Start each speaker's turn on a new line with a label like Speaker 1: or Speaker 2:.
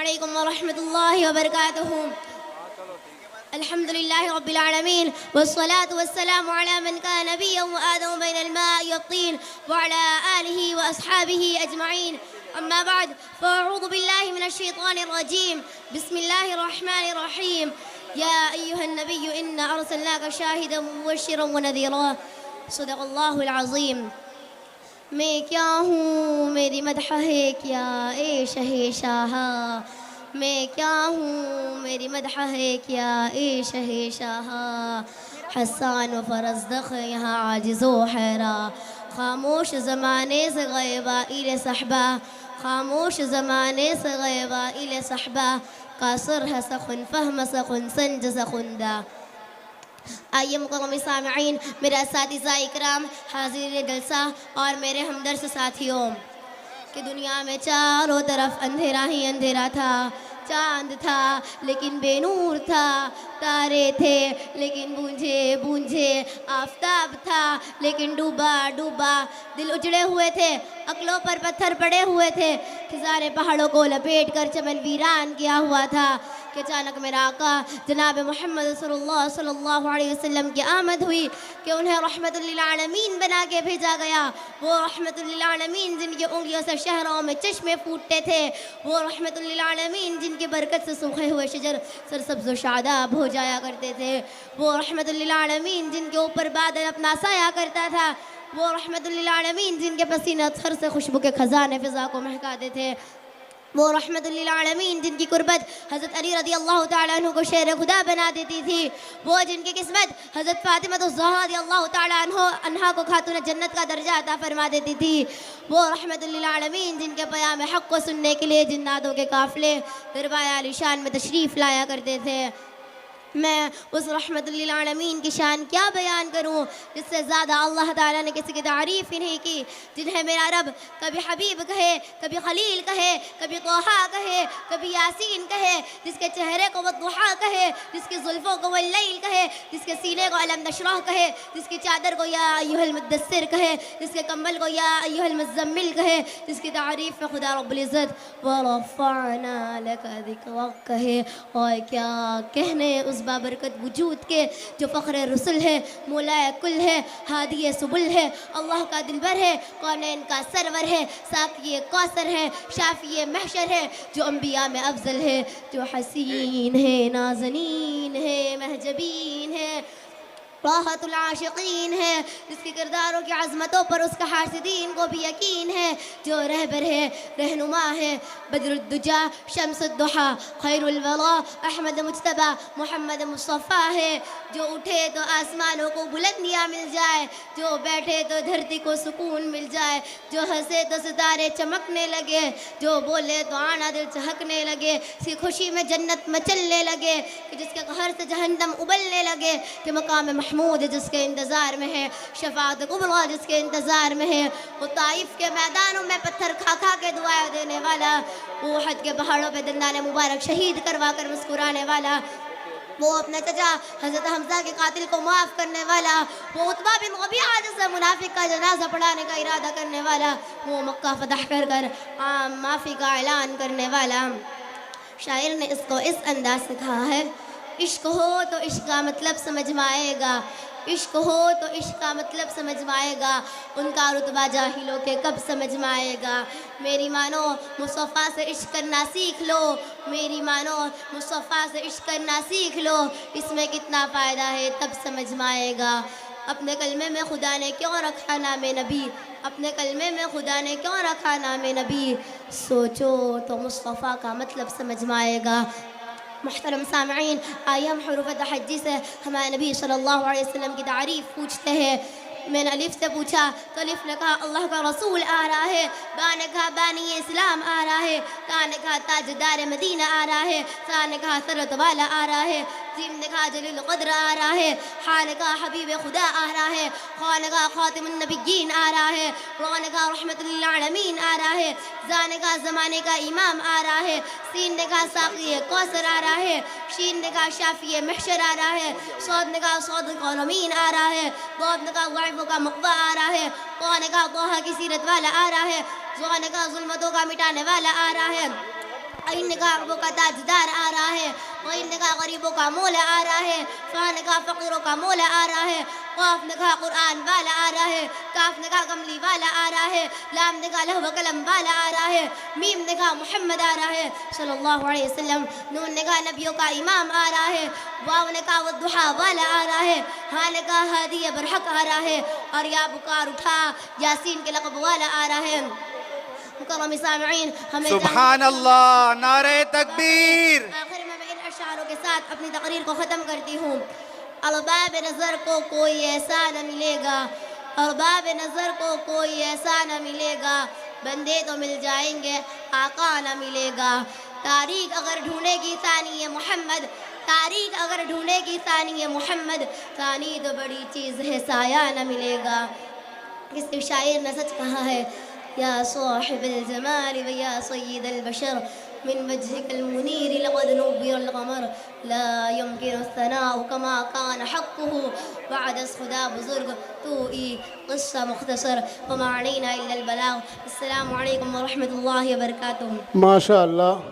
Speaker 1: عليكم ورحمة الله وبركاته. الحمد لله رب العالمين، والصلاة والسلام على من كان نبيا وآدم بين الماء والطين وعلى آله وأصحابه أجمعين. أما بعد، فأعوذ بالله من الشيطان الرجيم. بسم الله الرحمن الرحيم. يا أيها النبي إنا أرسلناك شاهدا ومبشرا ونذيرا. صدق الله العظيم. میں کیا ہوں میری مدح ہے کیا اے شہ شاہا، میں کیا ہوں میری مدح ہے کیا اے شہ شاہا. حسان و فرزدق یہاں عاجز و حیرا، خاموش زمانے سے غیبہ الہ صحبہ، خاموش زمانے سے غیبہ الہ صحبہ. قاصر ہے سخن فہم سخن سنج سخندہ. آئیے مکرم سامعین، میرے اساتذہ اکرام، حاضر جلسہ اور میرے ہمدرد ساتھیوں، کہ دنیا میں چاروں طرف اندھیرا ہی اندھیرا تھا. چاند تھا لیکن بے نور تھا، تارے تھے لیکن بونجھے بونجھے، آفتاب تھا لیکن ڈوبا ڈوبا. دل اجڑے ہوئے تھے، عقلوں پر پتھر پڑے ہوئے تھے، خزانے پہاڑوں کو لپیٹ کر چمن ویران کیا ہوا تھا. کہ اچانک میرا آقا جناب محمد صلی اللہ علیہ وسلم کی آمد ہوئی، کہ انہیں رحمت للعالمین بنا کے بھیجا گیا. وہ رحمت للعالمین جن کی انگلیوں سے شہروں میں چشمے پھوٹتے تھے، وہ رحمت للعالمین جن کی برکت سے سوکھے ہوئے شجر سرسبز و شاداب ہو جایا کرتے تھے، وہ رحمت للعالمین جن کے اوپر بادل اپنا سایہ کرتا تھا، وہ رحمت للعالمین جن کے پسینہ تھر سے خوشبو کے خزانے فضا کو مہکاتے تھے، وہ رحمت للعالمین جن کی قربت حضرت علی رضی اللہ تعالیٰ عنہ کو شیر خدا بنا دیتی تھی، وہ جن کی قسمت حضرت فاطمہ الزہرا رضی اللہ تعالیٰ عنہا کو خاتون جنت کا درجہ عطا فرما دیتی تھی، وہ رحمت للعالمین جن کے پیام حق کو سننے کے لیے جناتوں کے قافلے دربار عالی شان میں تشریف لایا کرتے تھے. میں اس رحمت للعالمین کی شان کیا بیان کروں جس سے زیادہ اللہ تعالیٰ نے کسی کی تعریف ہی نہیں کی، جنہیں میرا رب کبھی حبیب کہے، کبھی خلیل کہے، کبھی طٰہٰ کہے، کبھی یاسین کہے، جس کے چہرے کو والضحیٰ کہے، جس کی زلفوں کو واللیل کہے، جس کے سینے کو الم نشرح کہے، جس کی چادر کو یا ایھا المدثر کہے، جس کے کمبل کو یا ایھا المزمل کہے، جس کی تعریف میں خدا رب العزت ورفعنا لک ذکرک کہے. اور کیا کہنے اس بابرکت وجود کے جو فخر رسل ہے، مولا کل ہے، ہادی سبل ہے، اللہ کا دلبر ہے، کونین کا سرور ہے، ساقی کوثر ہے، شافی محشر ہے، جو انبیاء میں افضل ہے، جو حسین ہے، نازنین ہے، محجبین ہے، راحت العاشقین ہے، جس کی کرداروں کی عظمتوں پر اس کا حاسدین کو بھی یقین ہے، جو رہبر ہے، رہنما ہے، بدر الدجا، شمس الضحیٰ، خیر الورا، احمد مجتبیٰ، محمد مصطفیٰ ہے، جو اٹھے تو آسمانوں کو بلندیاں مل جائے، جو بیٹھے تو دھرتی کو سکون مل جائے، جو ہنسے تو ستارے چمکنے لگے، جو بولے تو آنا دل چہکنے لگے، اس کی خوشی میں جنت مچلنے لگے، کہ جس کے قہر سے جہنم ابلنے لگے، کہ مقام محمود جس کے انتظار میں ہے، شفاعت کبریٰ جس کے انتظار میں ہے، وہ طائف کے میدانوں میں پتھر کھا کھا کے دعائیں دینے والا، وہ احد کے پہاڑوں پہ دندان مبارک شہید کروا کر مسکرانے والا، وہ اپنے چچا حضرت حمزہ کے قاتل کو معاف کرنے والا، وہ عتبہ بن ربیعہ جیسے منافق کا جنازہ پڑھانے کا ارادہ کرنے والا، وہ مکہ فتح کر کر عام معافی کا اعلان کرنے والا. شاعر نے اس کو اس انداز سے کہا ہے: عشق ہو تو عشق کا مطلب سمجھ میں آئے گا، عشق ہو تو عشق کا مطلب سمجھ میں آئے گا، ان کا رتبہ جاہلوں کے کب سمجھ میں آئے گا. میری مانو مصطفیٰ سے عشق کرنا سیکھ لو، میری مانو مصطفیٰ سے عشق کرنا سیکھ لو، اس میں کتنا فائدہ ہے تب سمجھ میں آئے گا. اپنے کلمے میں خدا نے کیوں رکھا نام نبی، اپنے کلمے میں خدا نے کیوں رکھا نام نبی، سوچو تو مصطفیٰ کا مطلب سمجھ میں آئے گا. محترم سامعین، آئیے ہم حروف تحجی سے ہمارے نبی صلی اللہ علیہ وسلم کی تعریف پوچھتے ہیں. میں نے الف سے پوچھا تو الف نے کہا اللہ کا رسول آ رہا ہے، با نے کہا بانی اسلام آ رہا ہے، تا نے کہا تاجدار مدینہ آ رہا ہے، سا نے کہا سرت والا آ رہا ہے، جیم نے کہا جلیل القدر آ رہا ہے، حا نے کہا حبیب خدا آ رہا ہے، خا نے کہا خاتم النبیین آ رہا ہے، را نے کہا رحمت للعالمین آ رہا ہے، زا نے کہا زمانے کا امام آ رہا ہے، سین نے کہا ساقی کوثر آ رہا ہے، شین نے کہا شافی محشر آ رہا ہے، صاد نے کہا صادق الامین آ رہا ہے، ضاد نے کہا ضعیفوں کا مقوی آ رہا ہے، طا نے کہا طٰہٰ کی سیرت والا آ رہا ہے، ظا نے کہا ظلمتوں کا مٹانے والا آ رہا ہے، این نگاہوں کا تاجدار آ رہا ہے، غین نگاہ غریبوں کا مولا آ رہا ہے، فا نگاہ فقیروں کا مولا آ رہا ہے، قاف نگاہ قرآن والا آ رہا ہے، کاف نگاہ کملی والا آ رہا ہے، لام نگاہ لوح و قلم والا آ رہا ہے، میم نگاہ محمد آ رہا ہے صلی اللہ علیہ وسلم، نون نگاہ نبیوں کا امام آ رہا ہے، واو نگاہ والضحیٰ والا آ رہا ہے، ہاں نگاہ ہادی برحق آ رہا ہے، اور یا پکار اٹھا یاسین کے لقب والا آ رہا ہے۔ مکرم سامعین، ہمیں
Speaker 2: سبحان اللہ، نعرہ تکبیر۔
Speaker 1: آخر میں ان اشعاروں کے ساتھ اپنی تقریر کو ختم کرتی ہوں۔ ارباب نظر کو کوئی ایسا نہ ملے گا، ارباب نظر کو کوئی ایسا نہ ملے گا، بندے تو مل جائیں گے آقا نہ ملے گا۔ تاریخ اگر ڈھونڈے گی ثانی محمد، تاریخ اگر ڈھونڈے گی ثانی محمد، ثانی تو بڑی چیز ہے سایہ نہ ملے گا۔ کسی شاعر نے سچ کہا ہے، یا صاحب الجمال و یا سید البشر، من وجهك المنير لقد نور القمر، لا يمكن الثناء كما كان حقه بعد خدا بزرگ توئی قصہ مختصر، وما علينا إلا البلاغ۔ السلام علیکم ورحمۃ اللہ وبرکاتہ۔
Speaker 3: ماشاء اللہ۔